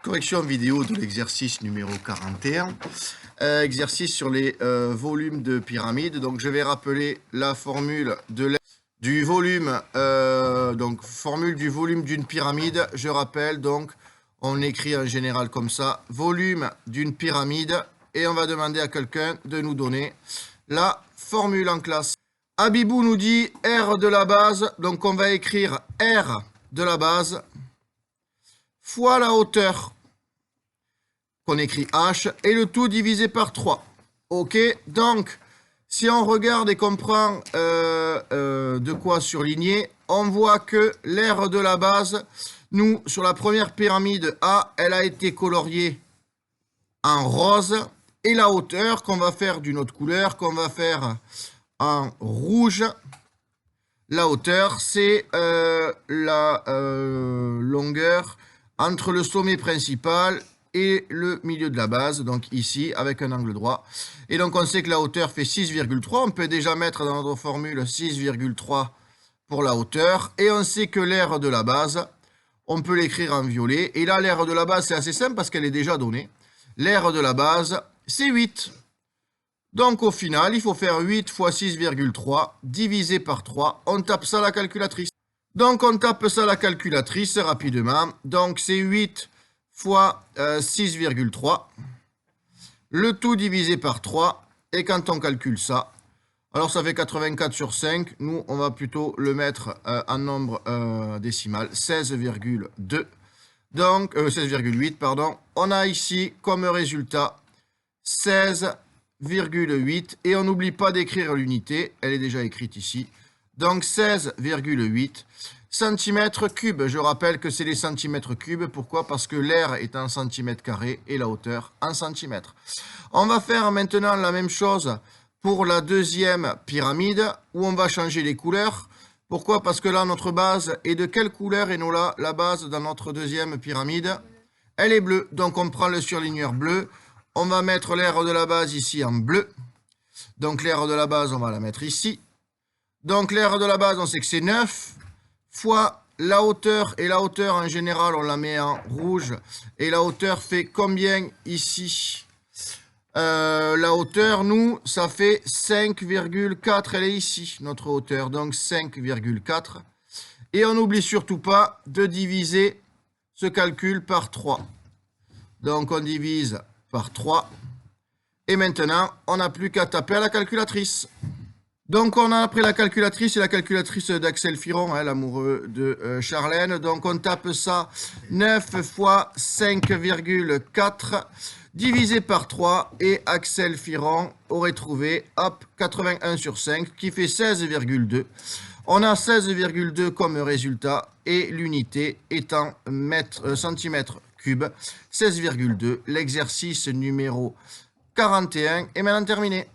Correction vidéo de l'exercice numéro 41. Exercice sur les volumes de pyramide. Donc je vais rappeler la formule du volume, formule du volume d'une pyramide. Je rappelle donc, on écrit en général comme ça, volume d'une pyramide, et on va demander à quelqu'un de nous donner la formule en classe. Abibou nous dit R de la base, donc on va écrire R de la base fois la hauteur, qu'on écrit H, et le tout divisé par 3. Ok, donc, si on regarde et qu'on prend de quoi surligner, on voit que l'aire de la base, nous, sur la première pyramide A, elle a été coloriée en rose, et la hauteur qu'on va faire d'une autre couleur, qu'on va faire en rouge, la hauteur, c'est la longueur entre le sommet principal et le milieu de la base, donc ici, avec un angle droit. Et donc, on sait que la hauteur fait 6,3. On peut déjà mettre dans notre formule 6,3 pour la hauteur. Et on sait que l'aire de la base, on peut l'écrire en violet. Et là, l'aire de la base, c'est assez simple parce qu'elle est déjà donnée. L'aire de la base, c'est 8. Donc, au final, il faut faire 8 fois 6,3 divisé par 3. On tape ça à la calculatrice. Donc, on tape ça à la calculatrice rapidement. Donc, c'est 8 fois 6,3. Le tout divisé par 3. Et quand on calcule ça, alors ça fait 84 sur 5. Nous, on va plutôt le mettre en nombre décimal. 16,2. Donc, 16,8, pardon. On a ici comme résultat 16,8. Et on n'oublie pas d'écrire l'unité. Elle est déjà écrite ici. Donc 16,8 centimètres cubes. Je rappelle que c'est les centimètres cubes. Pourquoi? Parce que l'aire est en centimètres carrés et la hauteur en centimètres. On va faire maintenant la même chose pour la deuxième pyramide où on va changer les couleurs. Pourquoi? Parce que là, notre base est de quelle couleur? Et nous là, la base dans notre deuxième pyramide, elle est bleue. Donc on prend le surligneur bleu. On va mettre l'aire de la base ici en bleu. Donc l'aire de la base, on va la mettre ici. Donc l'aire de la base, on sait que c'est 9 fois la hauteur. Et la hauteur, en général, on la met en rouge. Et la hauteur fait combien ici? La hauteur, nous, ça fait 5,4. Elle est ici, notre hauteur. Donc 5,4. Et on n'oublie surtout pas de diviser ce calcul par 3. Donc on divise par 3. Et maintenant, on n'a plus qu'à taper à la calculatrice. Donc, on a pris la calculatrice, c'est la calculatrice d'Axel Firon, hein, l'amoureux de Charlène. Donc, on tape ça 9 fois 5,4 divisé par 3. Et Axel Firon aurait trouvé, hop, 81 sur 5, qui fait 16,2. On a 16,2 comme résultat et l'unité étant centimètre cube, 16,2. L'exercice numéro 41 est maintenant terminé.